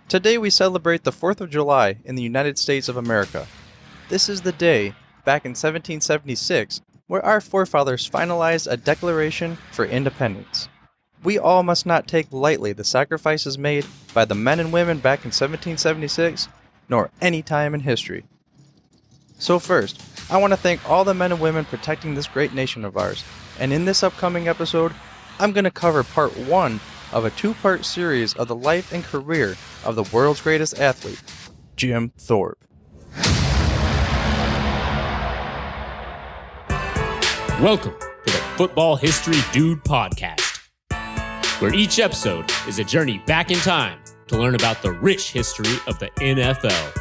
Today we celebrate the 4th of July in the United States of America. This is the day, back in 1776, where our forefathers finalized a declaration for independence. We all must not take lightly the sacrifices made by the men and women back in 1776, nor any time in history. So first, I want to thank all the men and women protecting this great nation of ours, and in this upcoming episode, I'm going to cover part 1 of a 2-part series of the life and career of the world's greatest athlete, Jim Thorpe. Welcome to the Football History Dude podcast, where each episode is a journey back in time to learn about the rich history of the NFL.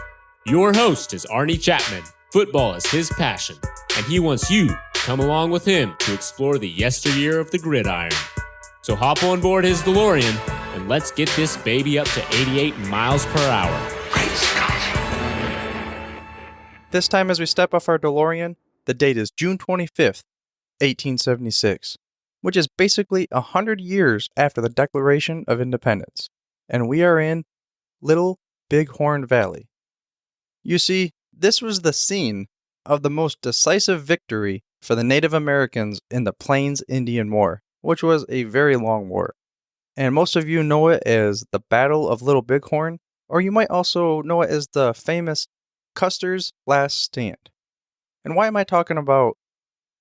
Your host is Arnie Chapman. Football is his passion, and he wants you to come along with him to explore the yesteryear of the gridiron. So hop on board his DeLorean and let's get this baby up to 88 miles per hour. Great Scott. This time as we step off our DeLorean, the date is June 25th, 1876, which is basically 100 years after the Declaration of Independence, and we are in Little Bighorn Valley. You see, this was the scene of the most decisive victory for the Native Americans in the Plains Indian War, which was a very long war. And most of you know it as the Battle of Little Bighorn, or you might also know it as the famous Custer's Last Stand. And why am I talking about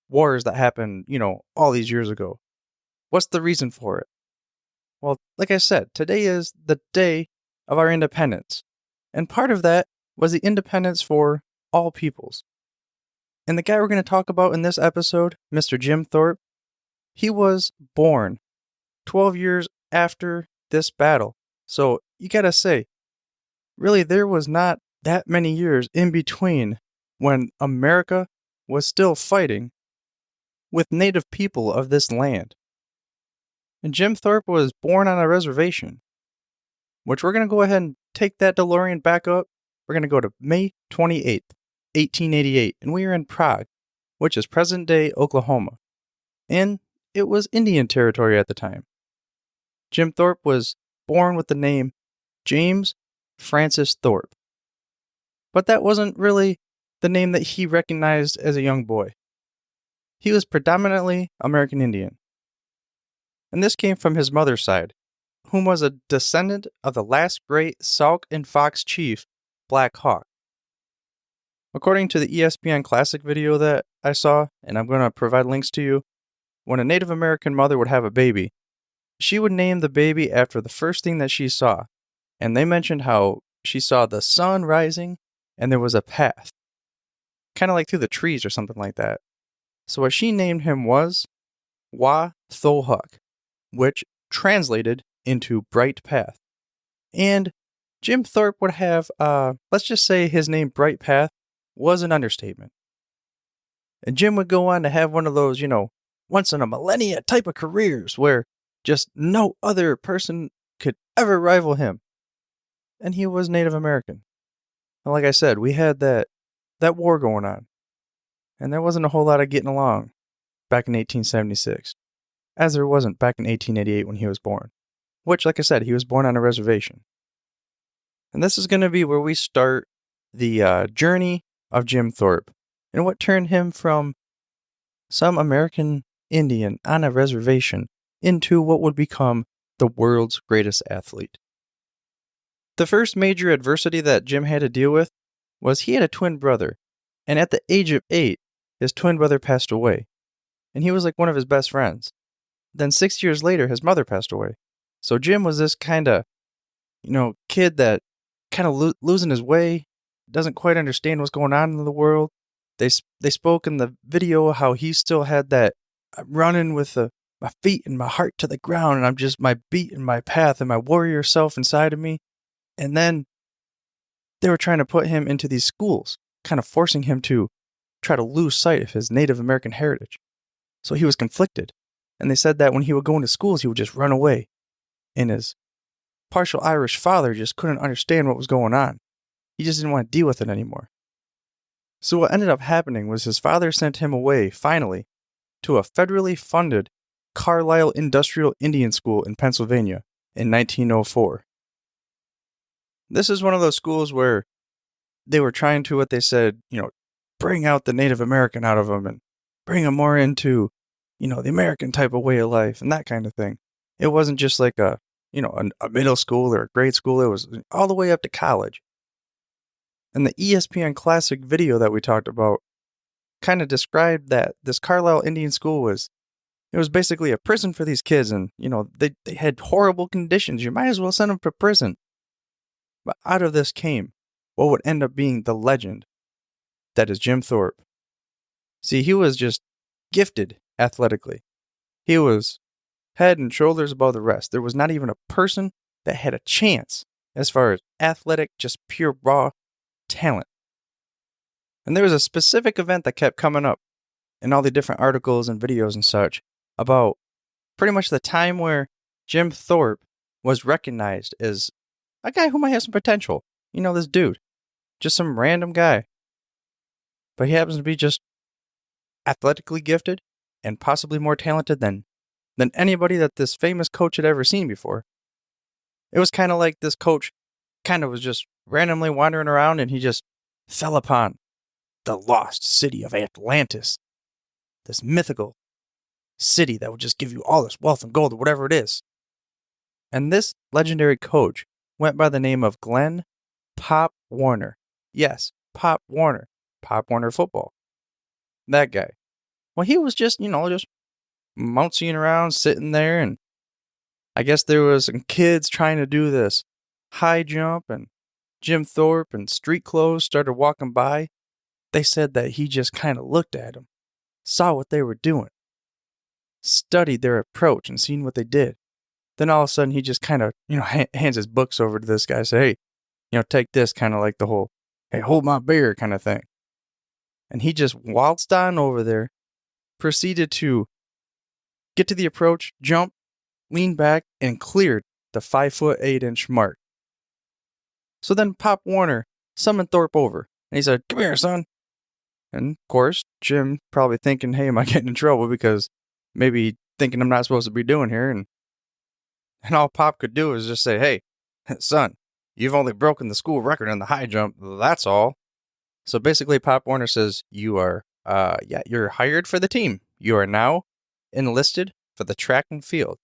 wars that happened, all these years ago? What's the reason for it? Well, like I said, today is the day of our independence. And part of that was the independence for all peoples. And the guy we're going to talk about in this episode, Mr. Jim Thorpe, he was born 12 years after this battle. So you gotta say, really there was not that many years in between when America was still fighting with native people of this land. And Jim Thorpe was born on a reservation, which we're going to go ahead and take that DeLorean back up. We're going to go to May 28th, 1888, and we are in Prague, which is present-day Oklahoma. And it was Indian territory at the time. Jim Thorpe was born with the name James Francis Thorpe. But that wasn't really the name that he recognized as a young boy. He was predominantly American Indian. And this came from his mother's side, whom was a descendant of the last great Sauk and Fox chief, Black Hawk. According to the ESPN Classic video that I saw, and I'm going to provide links to you, when a Native American mother would have a baby, she would name the baby after the first thing that she saw. And they mentioned how she saw the sun rising and there was a path, kind of like through the trees or something like that. So what she named him was Wa Thohuk, which translated into bright path. And Jim Thorpe would have, let's just say his name Bright Path was an understatement. And Jim would go on to have one of those, once in a millennia type of careers where just no other person could ever rival him. And he was Native American. And like I said, we had that war going on. And there wasn't a whole lot of getting along back in 1876, as there wasn't back in 1888 when he was born. Which, like I said, he was born on a reservation. And this is going to be where we start the journey of Jim Thorpe and what turned him from some American Indian on a reservation into what would become the world's greatest athlete. The first major adversity that Jim had to deal with was he had a twin brother, and at the age of 8, his twin brother passed away, and he was like one of his best friends. Then 6 years later, his mother passed away. So Jim was this kind of, kid that kind of losing his way, doesn't quite understand what's going on in the world. They spoke in the video how he still had that running with my feet and my heart to the ground, and I'm just my beat and my path and my warrior self inside of me. And then they were trying to put him into these schools, kind of forcing him to try to lose sight of his Native American heritage. So he was conflicted. And they said that when he would go into schools, he would just run away. And his partial Irish father just couldn't understand what was going on. He just didn't want to deal with it anymore. So what ended up happening was his father sent him away, finally, to a federally funded Carlisle Industrial Indian School in Pennsylvania in 1904. This is one of those schools where they were trying to, what they said, bring out the Native American out of them and bring them more into, the American type of way of life and that kind of thing. It wasn't just like a middle school or a grade school. It was all the way up to college. And the ESPN Classic video that we talked about kind of described that this Carlisle Indian School was basically a prison for these kids, and, they had horrible conditions. You might as well send them to prison. But out of this came what would end up being the legend that is Jim Thorpe. See, he was just gifted athletically. He was head and shoulders above the rest. There was not even a person that had a chance as far as athletic, just pure raw talent. And there was a specific event that kept coming up in all the different articles and videos and such about pretty much the time where Jim Thorpe was recognized as a guy who might have some potential. This dude. Just some random guy. But he happens to be just athletically gifted and possibly more talented than anybody that this famous coach had ever seen before. It was kind of like this coach kind of was just randomly wandering around and he just fell upon the lost city of Atlantis. This mythical city that would just give you all this wealth and gold or whatever it is. And this legendary coach went by the name of Glen Pop Warner. Yes, Pop Warner. Pop Warner football. That guy. Well, he was just, just mouncing around, sitting there, and I guess there was some kids trying to do this high jump, and Jim Thorpe in street clothes started walking by. They said that he just kind of looked at them, saw what they were doing, studied their approach, and seen what they did. Then all of a sudden, he just kind of, hands his books over to this guy, say, hey, take this, kind of like the whole, hey, hold my beer kind of thing. And he just waltzed on over there, proceeded to get to the approach, jump, lean back, and cleared the 5'8" mark. So then Pop Warner summoned Thorpe over, and he said, come here, son. And of course, Jim probably thinking, hey, am I getting in trouble? Because maybe thinking I'm not supposed to be doing here. And all Pop could do is just say, hey, son, you've only broken the school record in the high jump. That's all. So basically, Pop Warner says, you're hired for the team. You are now enlisted for the track and field.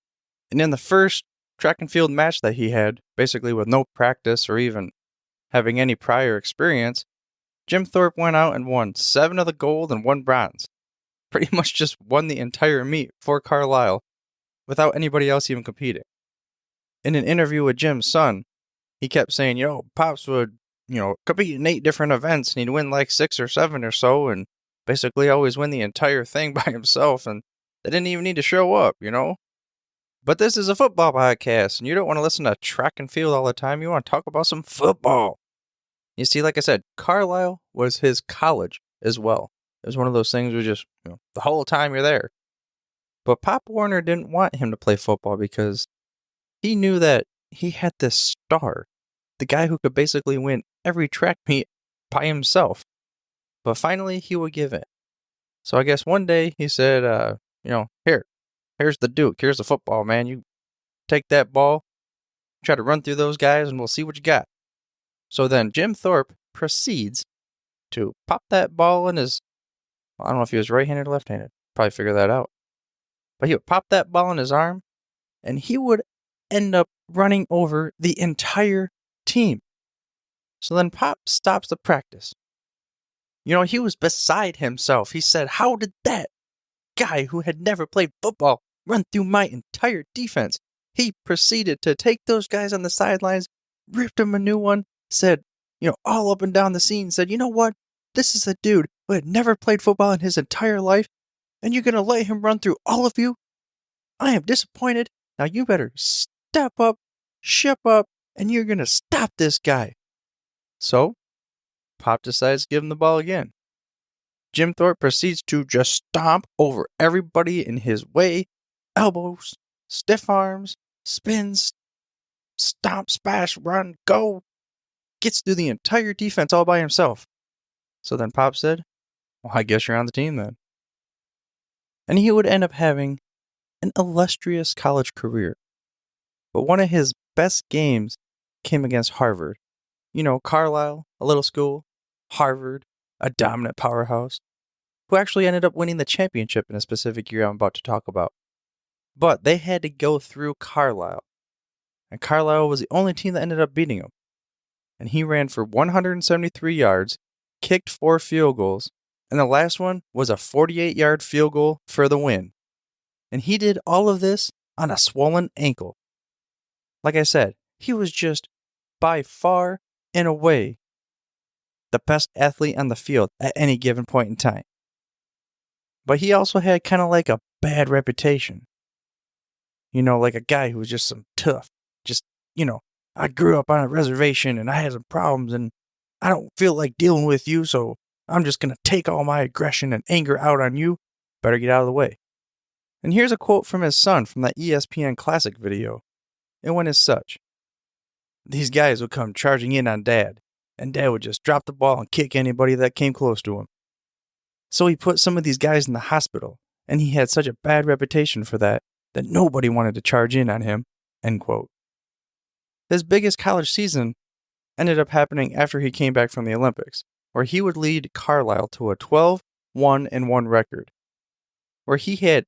And in the first track and field match that he had, basically with no practice or even having any prior experience, Jim Thorpe went out and won 7 of the gold and 1 bronze. Pretty much just won the entire meet for Carlisle without anybody else even competing. In an interview with Jim's son, he kept saying, Pops would, compete in 8 different events and he'd win like 6 or 7 or so and basically always win the entire thing by himself and they didn't even need to show up, But this is a football podcast and you don't want to listen to track and field all the time. You want to talk about some football. You see, like I said, Carlisle was his college as well. It was one of those things where just, the whole time you're there. But Pop Warner didn't want him to play football because he knew that he had this star, the guy who could basically win every track meet by himself. But finally, he would give in. So I guess one day he said, here's the Duke. Here's the football, man. You take that ball, try to run through those guys, and we'll see what you got. So then Jim Thorpe proceeds to pop that ball in his, I don't know if he was right-handed or left-handed. Probably figure that out. But he would pop that ball in his arm, and he would end up running over the entire team. So then Pop stops the practice. He was beside himself. He said, how did that guy who had never played football run through my entire defense? He proceeded to take those guys on the sidelines, ripped them a new one, said, all up and down the scene, said, you know what? This is a dude who had never played football in his entire life, and you're going to let him run through all of you? I am disappointed. Now you better step up, ship up, and you're going to stop this guy. So, Pop decides to give him the ball again. Jim Thorpe proceeds to just stomp over everybody in his way. Elbows, stiff arms, spins, stomp, splash, run, go. Gets through the entire defense all by himself. So then Pop said, well, I guess you're on the team then. And he would end up having an illustrious college career. But one of his best games came against Harvard Carlisle, a little school, Harvard, a dominant powerhouse, who actually ended up winning the championship in a specific year I'm about to talk about. But they had to go through Carlisle, and Carlisle was the only team that ended up beating him. And he ran for 173 yards, kicked 4 field goals, and the last one was a 48-yard field goal for the win. And he did all of this on a swollen ankle. Like I said, he was just by far and away the best athlete on the field at any given point in time. But he also had kind of like a bad reputation. Like a guy who was just some tough, I grew up on a reservation and I had some problems and I don't feel like dealing with you, so I'm just going to take all my aggression and anger out on you. Better get out of the way. And here's a quote from his son from that ESPN Classic video. It went as such. These guys would come charging in on Dad, and Dad would just drop the ball and kick anybody that came close to him. So he put some of these guys in the hospital, and he had such a bad reputation for that nobody wanted to charge in on him, end quote. His biggest college season ended up happening after he came back from the Olympics, where he would lead Carlisle to a 12-1-1 record, where he had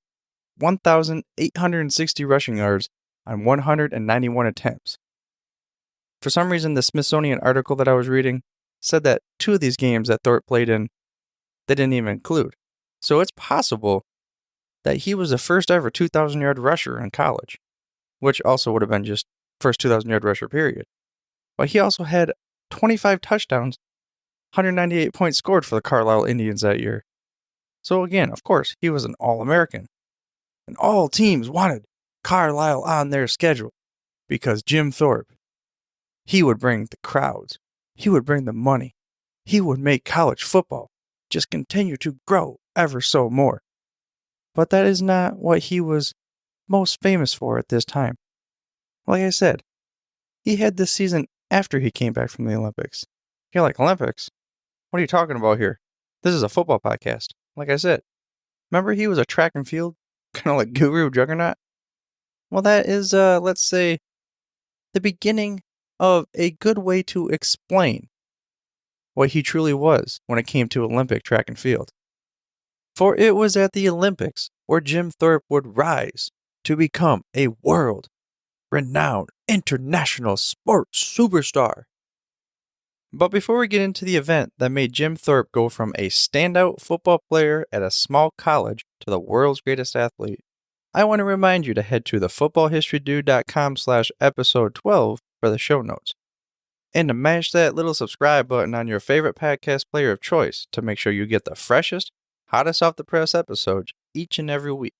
1,860 rushing yards on 191 attempts. For some reason, the Smithsonian article that I was reading said that 2 of these games that Thorpe played in, they didn't even include. So it's possible that he was the first ever 2,000-yard rusher in college, which also would have been just first 2,000-yard rusher period. But he also had 25 touchdowns, 198 points scored for the Carlisle Indians that year. So again, of course, he was an All-American. And all teams wanted Carlisle on their schedule because Jim Thorpe, he would bring the crowds, he would bring the money, he would make college football just continue to grow ever so more. But that is not what he was most famous for at this time. Like I said, he had this season after he came back from the Olympics. You're like, Olympics? What are you talking about here? This is a football podcast. Like I said, remember he was a track and field, kind of like guru juggernaut? Well, that is, let's say, the beginning of a good way to explain what he truly was when it came to Olympic track and field. For it was at the Olympics where Jim Thorpe would rise to become a world-renowned international sports superstar. But before we get into the event that made Jim Thorpe go from a standout football player at a small college to the world's greatest athlete, I want to remind you to head to thefootballhistorydude.com/episode 12 for the show notes, and to mash that little subscribe button on your favorite podcast player of choice to make sure you get the freshest, hottest off the press episodes each and every week.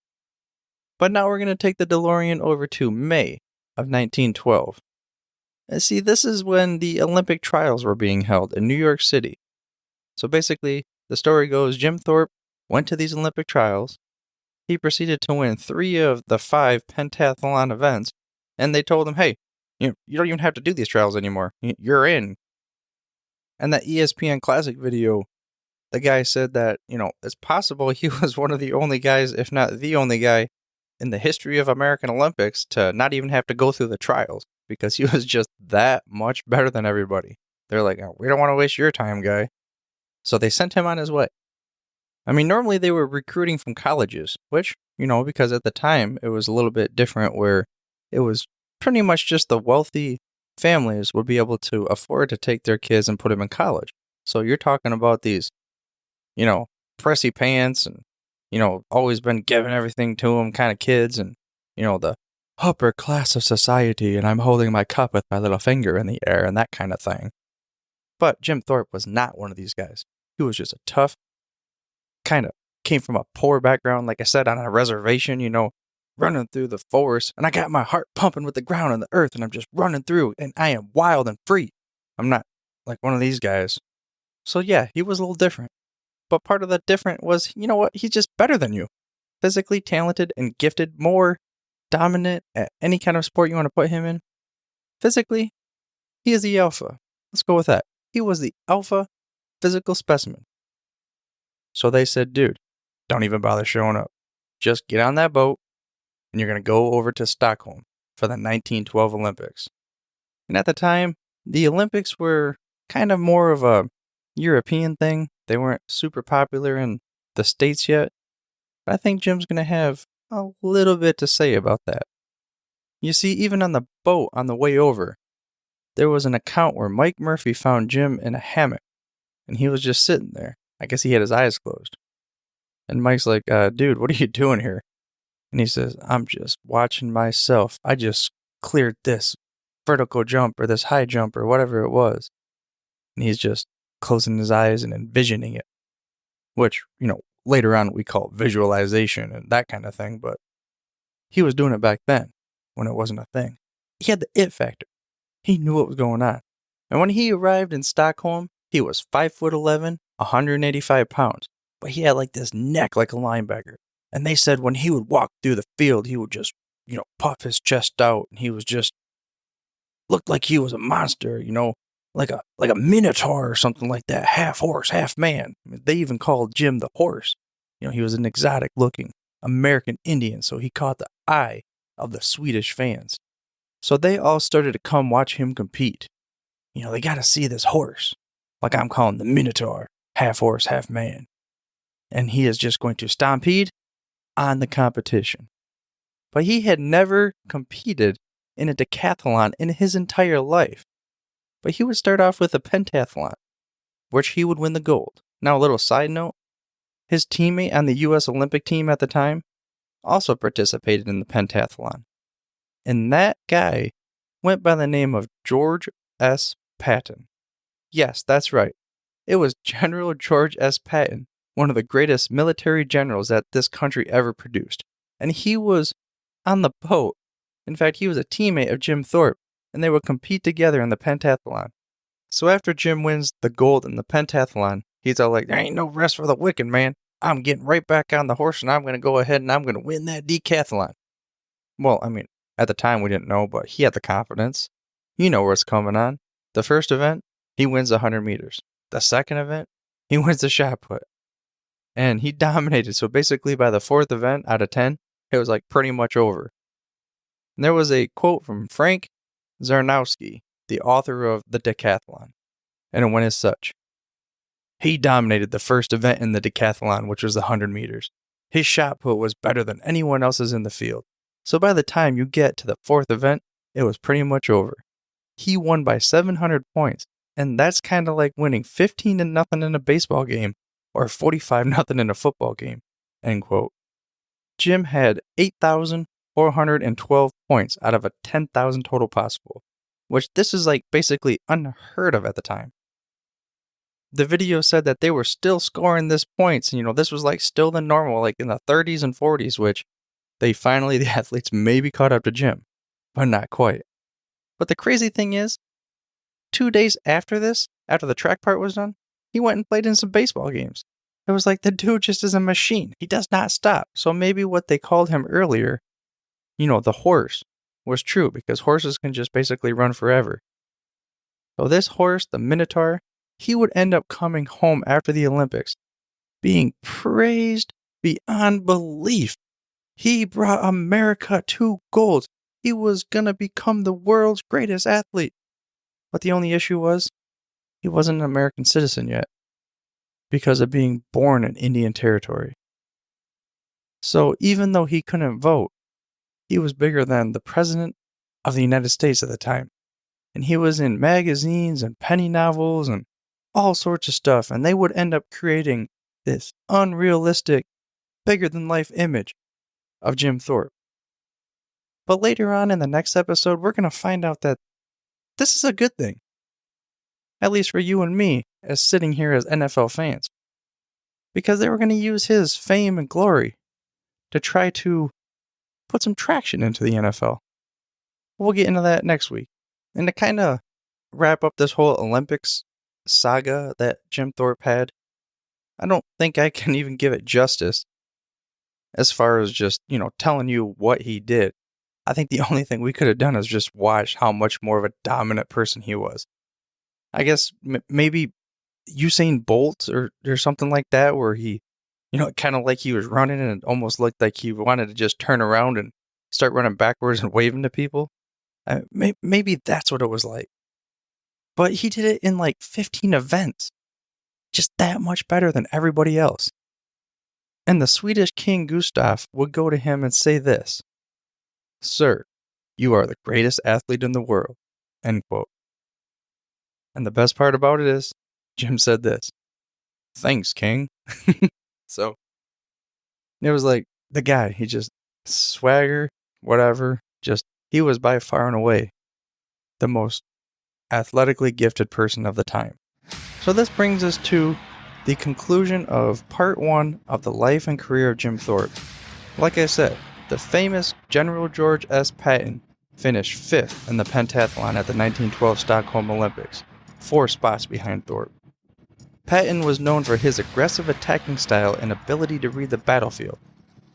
But now we're going to take the DeLorean over to May of 1912. And see, this is when the Olympic trials were being held in New York City. So basically, the story goes Jim Thorpe went to these Olympic trials. He proceeded to win 3 of the 5 pentathlon events, and they told him, hey, you don't even have to do these trials anymore. You're in. And that ESPN Classic video, the guy said that, it's possible he was one of the only guys, if not the only guy, in the history of American Olympics to not even have to go through the trials, because he was just that much better than everybody. They're like, oh, we don't want to waste your time, guy. So they sent him on his way. I mean, normally they were recruiting from colleges, which, because at the time it was a little bit different where it was pretty much just the wealthy families would be able to afford to take their kids and put them in college. So you're talking about these, pressy pants and, always been giving everything to them kind of kids and, the upper class of society and I'm holding my cup with my little finger in the air and that kind of thing. But Jim Thorpe was not one of these guys. He was just a tough, kind of came from a poor background, like I said, on a reservation, running through the forest, and I got my heart pumping with the ground and the earth, and I'm just running through, and I am wild and free. I'm not like one of these guys. So yeah, he was a little different. But part of that different was, he's just better than you. Physically talented and gifted, more dominant at any kind of sport you want to put him in. Physically, he is the alpha. Let's go with that. He was the alpha physical specimen. So they said, dude, don't even bother showing up. Just get on that boat and you're going to go over to Stockholm for the 1912 Olympics. And at the time, The Olympics were kind of more of a European thing. They weren't super popular in the States yet. But I think Jim's going to have a little bit to say about that. You see, even on the boat on the way over, there was an account where Mike Murphy found Jim in a hammock, and he was just sitting there. I guess he had his eyes closed. And Mike's like, dude, what are you doing here? And he says, I'm just watching myself. I just cleared this vertical jump or this high jump or whatever it was. And he's just closing his eyes and envisioning it, which, later on we call visualization and that kind of thing, but he was doing it back then when it wasn't a thing. He had the it factor. He knew what was going on. And when he arrived in Stockholm, he was 5'11", 185 pounds, but he had like this neck like a linebacker. And they said when he would walk through the field, he would just, puff his chest out, and he was just looked like he was a monster, like a minotaur or something like that, half horse, half man. I mean, they even called Jim the horse. He was an exotic-looking American Indian, so he caught the eye of the Swedish fans. So they all started to come watch him compete. They got to see this horse, like I'm calling the minotaur, half horse, half man. And he is just going to stampede on the competition. But he had never competed in a decathlon in his entire life. But he would start off with a pentathlon, which he would win the gold. Now, a little side note, his teammate on the U.S. Olympic team at the time also participated in the pentathlon. And that guy went by the name of George S. Patton. Yes, that's right. It was General George S. Patton, one of the greatest military generals that this country ever produced. And he was on the boat. In fact, he was a teammate of Jim Thorpe, and they would compete together in the pentathlon. So after Jim wins the gold in the pentathlon, he's all like, there ain't no rest for the wicked, man. I'm getting right back on the horse, and I'm going to go ahead and I'm going to win that decathlon. Well, I mean, at the time we didn't know, but he had the confidence. You know what's coming on. The first event, he wins 100 meters. The second event, he wins the shot put. And he dominated. So basically by the fourth event out of 10, it was like pretty much over. And there was a quote from Frank Zarnowski, the author of The Decathlon. And it went as such. He dominated the first event in the decathlon, which was the 100 meters. His shot put was better than anyone else's in the field. So by the time you get to the fourth event, it was pretty much over. He won by 700 points, and that's kind of like winning 15-0 in a baseball game or 45-0 in a football game, end quote. Jim had 8,412 points out of a 10,000 total possible, which this is like basically unheard of at the time. The video said that they were still scoring this points, and this was like still the normal, like in the 30s and 40s, which the athletes maybe caught up to Jim, but not quite. But the crazy thing is, 2 days after this, after the track part was done, he went and played in some baseball games. It was like the dude just is a machine. He does not stop. So maybe what they called him earlier, the horse, was true, because horses can just basically run forever. So this horse, the Minotaur, he would end up coming home after the Olympics, being praised beyond belief. He brought America 2 golds. He was going to become the world's greatest athlete. But the only issue was, he wasn't an American citizen yet, because of being born in Indian Territory. So even though he couldn't vote, he was bigger than the President of the United States at the time. And he was in magazines and penny novels and all sorts of stuff, and they would end up creating this unrealistic, bigger-than-life image of Jim Thorpe. But later on in the next episode, we're going to find out that this is a good thing. At least for you and me, as sitting here as NFL fans. Because they were going to use his fame and glory to try to put some traction into the NFL. We'll get into that next week. And to kind of wrap up this whole Olympics saga that Jim Thorpe had, I don't think I can even give it justice as far as just, telling you what he did. I think the only thing we could have done is just watch how much more of a dominant person he was. I guess maybe Usain Bolt or something like that, where he, kind of like he was running and it almost looked like he wanted to just turn around and start running backwards and waving to people. Maybe that's what it was like. But he did it in like 15 events. Just that much better than everybody else. And the Swedish King Gustav would go to him and say this, "Sir, you are the greatest athlete in the world." End quote. And the best part about it is, Jim said this, "Thanks, King." So, it was like, the guy, he just swagger, whatever, he was by far and away the most athletically gifted person of the time. So this brings us to the conclusion of part 1 of the life and career of Jim Thorpe. Like I said, the famous General George S. Patton finished 5th in the pentathlon at the 1912 Stockholm Olympics, 4 spots behind Thorpe. Patton was known for his aggressive attacking style and ability to read the battlefield,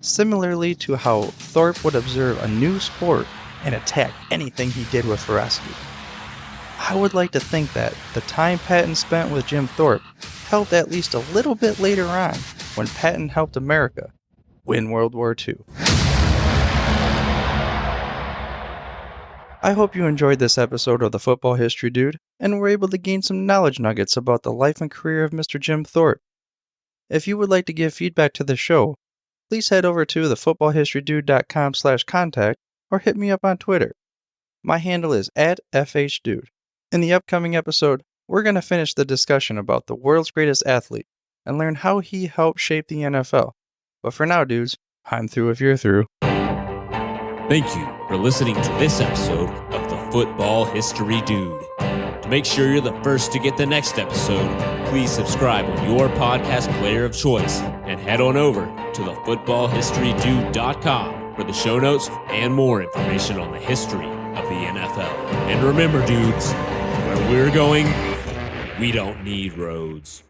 similarly to how Thorpe would observe a new sport and attack anything he did with ferocity. I would like to think that the time Patton spent with Jim Thorpe helped at least a little bit later on when Patton helped America win World War II. I hope you enjoyed this episode of the Football History Dude and were able to gain some knowledge nuggets about the life and career of Mr. Jim Thorpe. If you would like to give feedback to the show, please head over to thefootballhistorydude.com/contact or hit me up on Twitter. My handle is @FHDude. In the upcoming episode, we're going to finish the discussion about the world's greatest athlete and learn how he helped shape the NFL. But for now, dudes, I'm through if you're through. Thank you for listening to this episode of the Football History Dude. To make sure you're the first to get the next episode, please subscribe on your podcast player of choice and head on over to thefootballhistorydude.com for the show notes and more information on the history of the NFL. And remember, dudes, where we're going, we don't need roads.